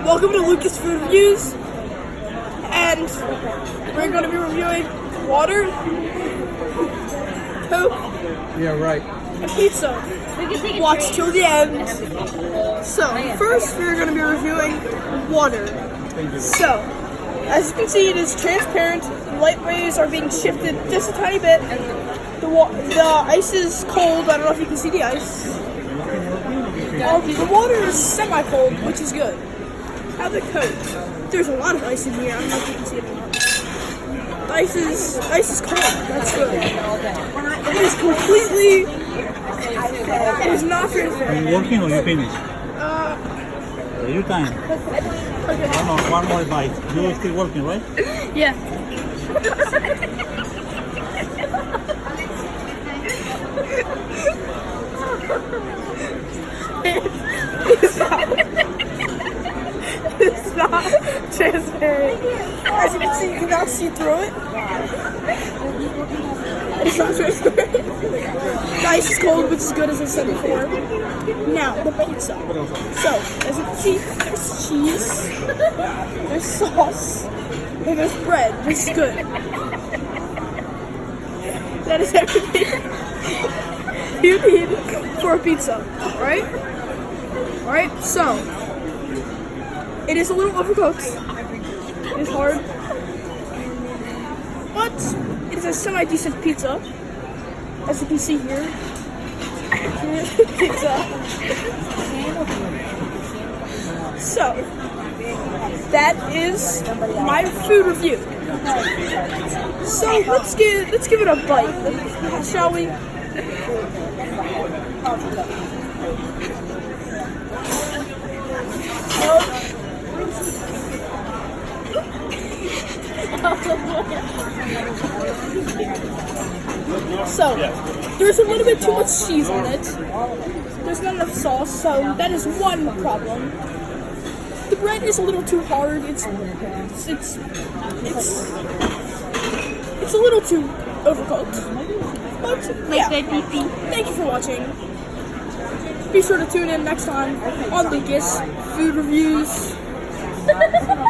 Welcome to Lucas Food Reviews, and we're going to be reviewing water, Coke, Yeah, right. and pizza. Watch till the end. So, first we're going to be reviewing water. So, as you can see, it is transparent. Light rays are being shifted just a tiny bit. The ice is cold. I don't know if you can see the ice. The water is semi-cold, which is good. How the Coke? There's a lot of ice in here. I don't know if you can see it or not. The ice is cold. That's good. It is completely. It is not transparent. Are you working or you finished? Your time. Okay. One more bite. You're still working, right? Yeah. It's not transparent. As you can see, you cannot see through it. It's not transparent. The ice is cold, which is good, as I said before. Now, the pizza. So, as you can see, there's cheese, there's sauce, and there's bread, which is good. That is everything you need for a pizza, right? Alright, so, it is a little overcooked. It is hard. But it is a semi-decent pizza. As you can see here. Pizza. So, that is my food review. So let's give it a bite, shall we? So, there's a little bit too much cheese on it. There's not enough sauce, so that is one problem. The bread is a little too hard. It's a little too overcooked. But yeah, thank you for watching. Be sure to tune in next time on Lucas Food Reviews.